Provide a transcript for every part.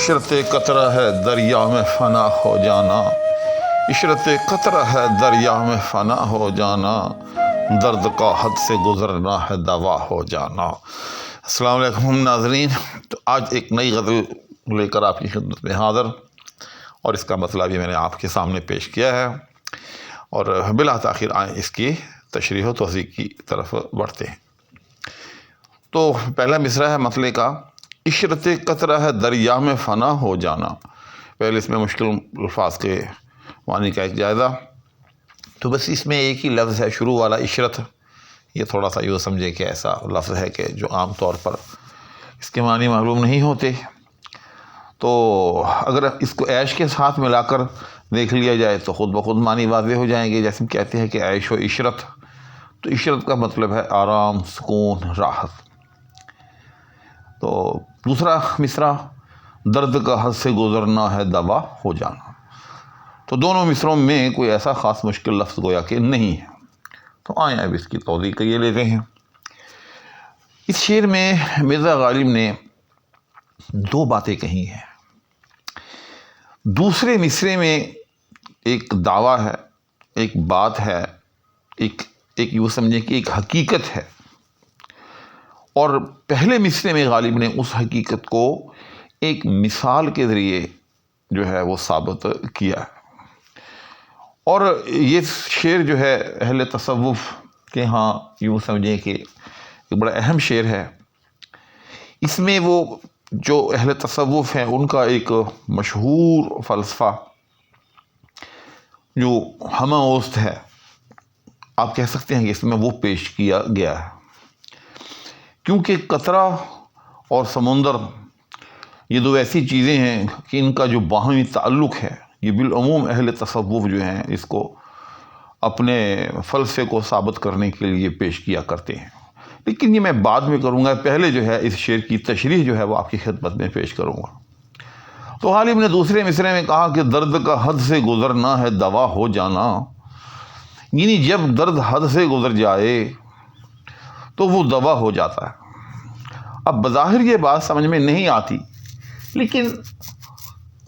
عشرت قطرہ ہے دریا میں فنا ہو جانا، عشرت قطرہ ہے دریا میں فنا ہو جانا، درد کا حد سے گزرنا ہے دوا ہو جانا۔ السلام علیکم ناظرین، تو آج ایک نئی غزل لے کر آپ کی خدمت میں حاضر، اور اس کا مسئلہ بھی میں نے آپ کے سامنے پیش کیا ہے، اور بلا تاخیر آئیں اس کی تشریح و توضیح کی طرف بڑھتے ہیں۔ تو پہلا مصرع ہے مسئلے کا، عشرت قطرہ ہے دریا میں فنا ہو جانا۔ پہلے اس میں مشکل الفاظ کے معنی کا ایک جائزہ۔ تو بس اس میں ایک ہی لفظ ہے شروع والا، عشرت۔ یہ تھوڑا سا یوں سمجھے کہ ایسا لفظ ہے کہ جو عام طور پر اس کے معنی معلوم نہیں ہوتے، تو اگر اس کو عیش کے ساتھ ملا کر دیکھ لیا جائے تو خود بخود معنی واضح ہو جائیں گے۔ جیسے ہم کہتے ہیں کہ عیش و عشرت، تو عشرت کا مطلب ہے آرام، سکون، راحت۔ تو دوسرا مصرع، درد کا حد سے گزرنا ہے دوا ہو جانا۔ تو دونوں مصرعوں میں کوئی ایسا خاص مشکل لفظ گویا کہ نہیں ہے۔ تو آئیں اب اس کی توضیح کریے لیتے ہیں۔ اس شعر میں مرزا غالب نے دو باتیں کہی ہیں۔ دوسرے مصرعے میں ایک دعویٰ ہے، ایک بات ہے، ایک یوں سمجھیں کہ ایک حقیقت ہے، اور پہلے مصرعے میں غالب نے اس حقیقت کو ایک مثال کے ذریعے جو ہے وہ ثابت کیا ہے۔ اور یہ شعر جو ہے اہل تصوف کے ہاں یوں سمجھیں کہ ایک بڑا اہم شعر ہے۔ اس میں وہ جو اہل تصوف ہیں ان کا ایک مشہور فلسفہ جو ہمہ اوست ہے، آپ کہہ سکتے ہیں کہ اس میں وہ پیش کیا گیا ہے۔ کیونکہ قطرہ اور سمندر یہ دو ایسی چیزیں ہیں کہ ان کا جو باہمی تعلق ہے، یہ بالعموم اہل تصوف جو ہیں اس کو اپنے فلسفے کو ثابت کرنے کے لیے پیش کیا کرتے ہیں، لیکن یہ میں بعد میں کروں گا۔ پہلے جو ہے اس شعر کی تشریح جو ہے وہ آپ کی خدمت میں پیش کروں گا۔ تو غالب نے دوسرے مصرعے میں کہا کہ درد کا حد سے گزرنا ہے دوا ہو جانا، یعنی جب درد حد سے گزر جائے تو وہ دوا ہو جاتا ہے۔ اب بظاہر یہ بات سمجھ میں نہیں آتی، لیکن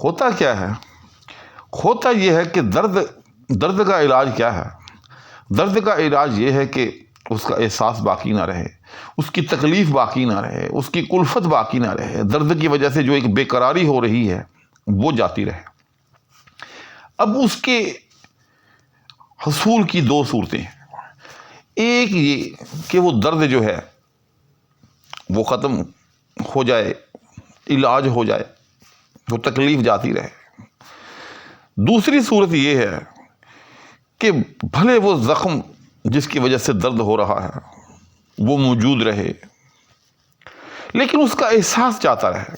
ہوتا کیا ہے؟ ہوتا یہ ہے کہ درد کا علاج کیا ہے؟ درد کا علاج یہ ہے کہ اس کا احساس باقی نہ رہے، اس کی تکلیف باقی نہ رہے، اس کی کلفت باقی نہ رہے، درد کی وجہ سے جو ایک بے قراری ہو رہی ہے وہ جاتی رہے۔ اب اس کے حصول کی دو صورتیں ہیں۔ ایک یہ کہ وہ درد جو ہے وہ ختم ہو جائے، علاج ہو جائے، وہ تکلیف جاتی رہے۔ دوسری صورت یہ ہے کہ بھلے وہ زخم جس کی وجہ سے درد ہو رہا ہے وہ موجود رہے، لیکن اس کا احساس جاتا رہے۔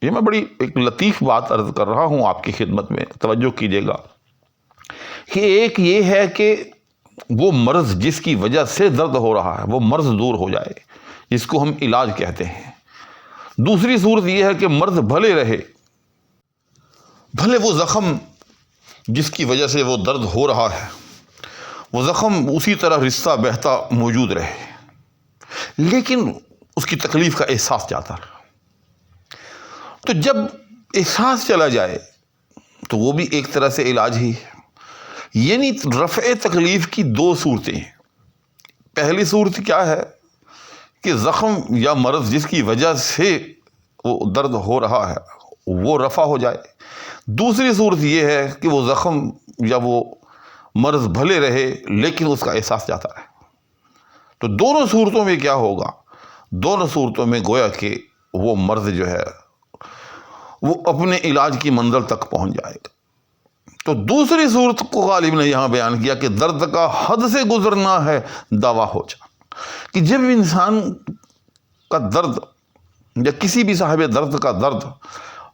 یہ میں بڑی ایک لطیف بات عرض کر رہا ہوں آپ کی خدمت میں، توجہ کیجیے گا کہ ایک یہ ہے کہ وہ مرض جس کی وجہ سے درد ہو رہا ہے وہ مرض دور ہو جائے، جس کو ہم علاج کہتے ہیں۔ دوسری صورت یہ ہے کہ مرض بھلے رہے، بھلے وہ زخم جس کی وجہ سے وہ درد ہو رہا ہے وہ زخم اسی طرح رشتہ بہتا موجود رہے، لیکن اس کی تکلیف کا احساس جاتا رہے۔ تو جب احساس چلا جائے تو وہ بھی ایک طرح سے علاج ہی ہے۔ یعنی رفع تکلیف کی دو صورتیں ہیں۔ پہلی صورت کیا ہے کہ زخم یا مرض جس کی وجہ سے وہ درد ہو رہا ہے وہ رفع ہو جائے۔ دوسری صورت یہ ہے کہ وہ زخم یا وہ مرض بھلے رہے لیکن اس کا احساس جاتا رہے۔ تو دونوں صورتوں میں کیا ہوگا؟ دونوں صورتوں میں گویا کہ وہ مرض جو ہے وہ اپنے علاج کی منزل تک پہنچ جائے گا۔ تو دوسری صورت کو غالب نے یہاں بیان کیا کہ درد کا حد سے گزرنا ہے دوا ہو جانا، کہ جب انسان کا درد یا کسی بھی صاحب درد کا درد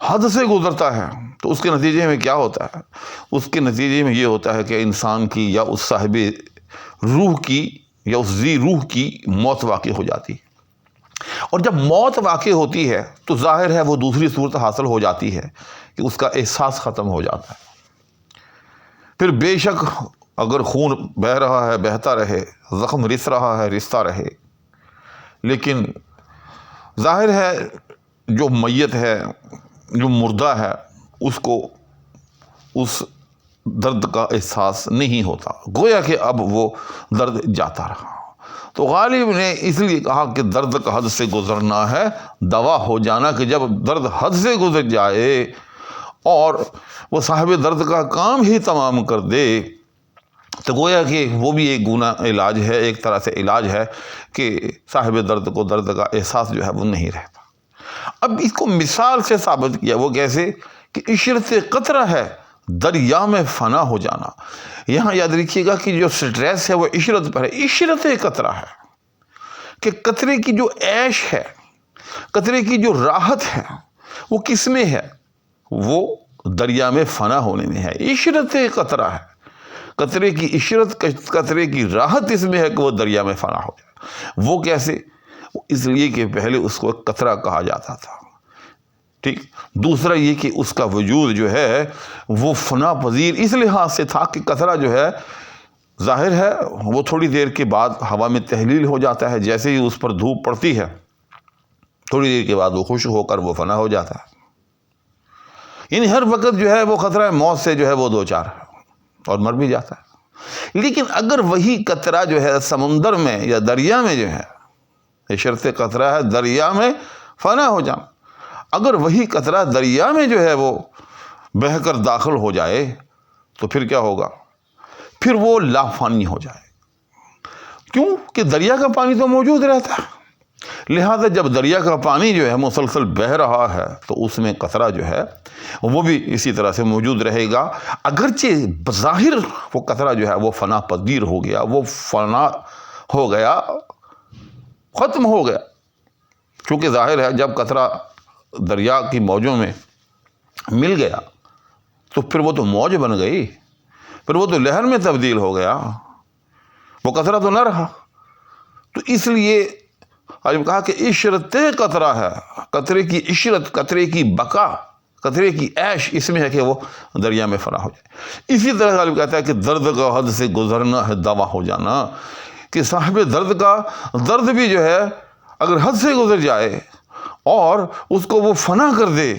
حد سے گزرتا ہے تو اس کے نتیجے میں کیا ہوتا ہے؟ اس کے نتیجے میں یہ ہوتا ہے کہ انسان کی یا اس صاحب روح کی یا اس ذی روح کی موت واقع ہو جاتی ہے۔ اور جب موت واقع ہوتی ہے تو ظاہر ہے وہ دوسری صورت حاصل ہو جاتی ہے کہ اس کا احساس ختم ہو جاتا ہے۔ پھر بے شک اگر خون بہہ رہا ہے بہتا رہے، زخم رس رہا ہے رستا رہے، لیکن ظاہر ہے جو میت ہے جو مردہ ہے اس کو اس درد کا احساس نہیں ہوتا، گویا کہ اب وہ درد جاتا رہا۔ تو غالب نے اس لیے کہا کہ درد کا حد سے گزرنا ہے دوا ہو جانا، کہ جب درد حد سے گزر جائے اور وہ صاحب درد کا کام ہی تمام کر دے تو گویا کہ وہ بھی ایک گناہ علاج ہے، ایک طرح سے علاج ہے کہ صاحب درد کو درد کا احساس جو ہے وہ نہیں رہتا۔ اب اس کو مثال سے ثابت کیا، وہ کیسے کہ عشرت قطرہ ہے دریا میں فنا ہو جانا۔ یہاں یاد رکھیے گا کہ جو سٹریس ہے وہ عشرت پر ہے، عشرت قطرہ ہے کہ قطرے کی جو عیش ہے، قطرے کی جو راحت ہے وہ کس میں ہے؟ وہ دریا میں فنا ہونے میں ہے۔ عشرت قطرہ ہے، قطرے کی عشرت، قطرے کی راحت اس میں ہے کہ وہ دریا میں فنا ہو جائے۔ وہ کیسے؟ اس لیے کہ پہلے اس کو ایک قطرہ کہا جاتا تھا، ٹھیک۔ دوسرا یہ کہ اس کا وجود جو ہے وہ فنا پذیر اس لحاظ سے تھا کہ قطرہ جو ہے ظاہر ہے وہ تھوڑی دیر کے بعد ہوا میں تحلیل ہو جاتا ہے، جیسے ہی اس پر دھوپ پڑتی ہے تھوڑی دیر کے بعد وہ خشک ہو کر وہ فنا ہو جاتا ہے۔ یعنی ہر وقت جو ہے وہ خطرہ موت سے جو ہے وہ دو چار ہے اور مر بھی جاتا ہے۔ لیکن اگر وہی قطرہ جو ہے سمندر میں یا دریا میں جو ہے، یہ شرط قطرہ ہے دریا میں فنا ہو جانا، اگر وہی قطرہ دریا میں جو ہے وہ بہہ کر داخل ہو جائے تو پھر کیا ہوگا؟ پھر وہ لافانی ہو جائے۔ کیوں کہ دریا کا پانی تو موجود رہتا ہے، لہذا جب دریا کا پانی جو ہے مسلسل بہہ رہا ہے تو اس میں قطرہ جو ہے وہ بھی اسی طرح سے موجود رہے گا، اگرچہ بظاہر وہ قطرہ جو ہے وہ فنا پذیر ہو گیا، وہ فنا ہو گیا، ختم ہو گیا۔ کیونکہ ظاہر ہے جب قطرہ دریا کی موجوں میں مل گیا تو پھر وہ تو موج بن گئی، پھر وہ تو لہر میں تبدیل ہو گیا، وہ قطرہ تو نہ رہا۔ تو اس لیے آج کہا کہ عشرت قطرہ ہے، قطرے کی عشرت، قطرے کی بقا، قطرے کی عیش اس میں ہے کہ وہ دریا میں فنا ہو جائے۔ اسی طرح غالب کہتا ہے کہ درد کا حد سے گزرنا ہے دوا ہو جانا، کہ صاحب درد کا درد بھی جو ہے اگر حد سے گزر جائے اور اس کو وہ فنا کر دے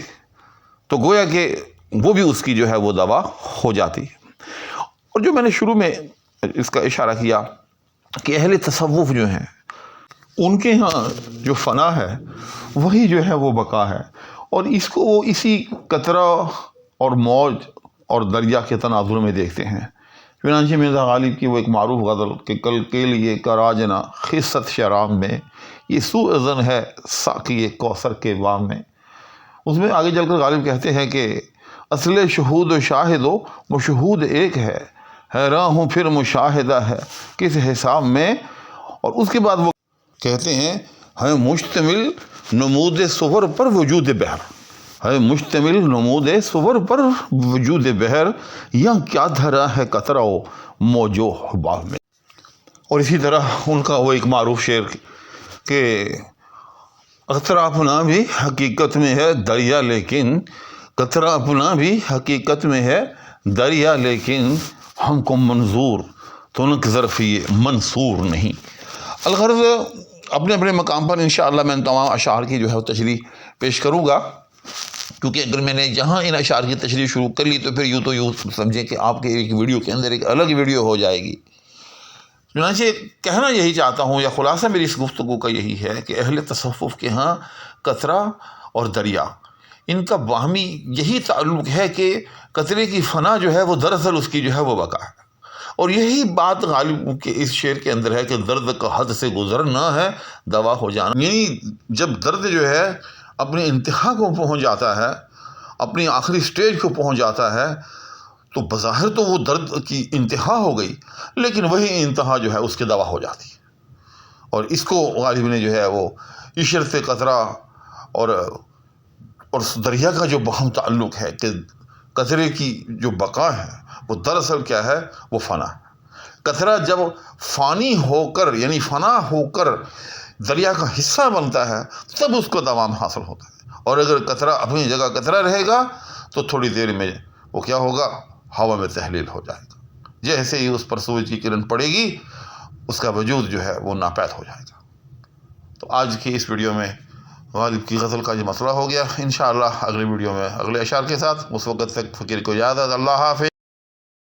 تو گویا کہ وہ بھی اس کی جو ہے وہ دوا ہو جاتی ہے۔ اور جو میں نے شروع میں اس کا اشارہ کیا کہ اہل تصوف جو ہیں ان کے ہاں جو فنا ہے وہی جو ہے وہ بقا ہے، اور اس کو وہ اسی قطرہ اور موج اور دریا کے تناظر میں دیکھتے ہیں۔ چنانچہ مرزا غالب کی وہ ایک معروف غزل کہ کل کے لیے کراجنا خست شراب میں، یہ سوء ظن ہے ساقی کوثر کے بام میں، اس میں آگے چل کر غالب کہتے ہیں کہ اصل شہود و شاہد و مشہود ایک ہے، حیران ہوں پھر مشاہدہ ہے کس حساب میں۔ اور اس کے بعد وہ کہتے ہیں ہے مشتمل نمود صور پر وجود بحر، ہے مشتمل نمود صور پر وجود بحر، یا کیا دھرا ہے قطرہ و موج و حباب میں۔ اور اسی طرح ان کا وہ ایک معروف شعر کہ قطرہ اپنا بھی حقیقت میں ہے دریا لیکن، قطرہ اپنا بھی حقیقت میں ہے دریا لیکن، ہم کو منظور تو نک ظرفی منصور نہیں۔ الغرض اپنے اپنے مقام پر انشاءاللہ میں ان تمام اشعار کی جو ہے وہ تشریح پیش کروں گا، کیونکہ اگر میں نے جہاں ان اشعار کی تشریح شروع کر لی تو پھر یوں سمجھیں کہ آپ کے ایک ویڈیو کے اندر ایک الگ ویڈیو ہو جائے گی۔ چنانچہ کہنا یہی چاہتا ہوں، یا خلاصہ میری اس گفتگو کا یہی ہے کہ اہل تصوف کے ہاں قطرہ اور دریا ان کا باہمی یہی تعلق ہے کہ قطرے کی فنا جو ہے وہ دراصل اس کی جو ہے وہ بقا ہے، اور یہی بات غالب کے اس شعر کے اندر ہے کہ درد کا حد سے گزرنا ہے دوا ہو جانا۔ یعنی جب درد جو ہے اپنے انتہا کو پہنچ جاتا ہے، اپنی آخری سٹیج کو پہنچ جاتا ہے، تو بظاہر تو وہ درد کی انتہا ہو گئی، لیکن وہی انتہا جو ہے اس کی دوا ہو جاتی ہے۔ اور اس کو غالب نے جو ہے وہ عشرت قطرہ اور دریا کا جو باہم تعلق ہے کہ قطرے کی جو بقا ہے وہ دراصل کیا ہے؟ وہ فنا ہے۔ قطرہ جب فانی ہو کر یعنی فنا ہو کر دریا کا حصہ بنتا ہے تب اس کو دوام حاصل ہوتا ہے، اور اگر قطرہ اپنی جگہ قطرہ رہے گا تو تھوڑی دیر میں وہ کیا ہوگا؟ ہوا میں تحلیل ہو جائے گا، جیسے ہی اس پر سورج کی کرن پڑے گی اس کا وجود جو ہے وہ ناپید ہو جائے گا۔ تو آج کی اس ویڈیو میں غالب کی غزل کا یہ مسئلہ ہو گیا۔ انشاءاللہ اگلی ویڈیو میں اگلے اشعار کے ساتھ، اس وقت تک فقیر کو اجازت، اللہ حافظ۔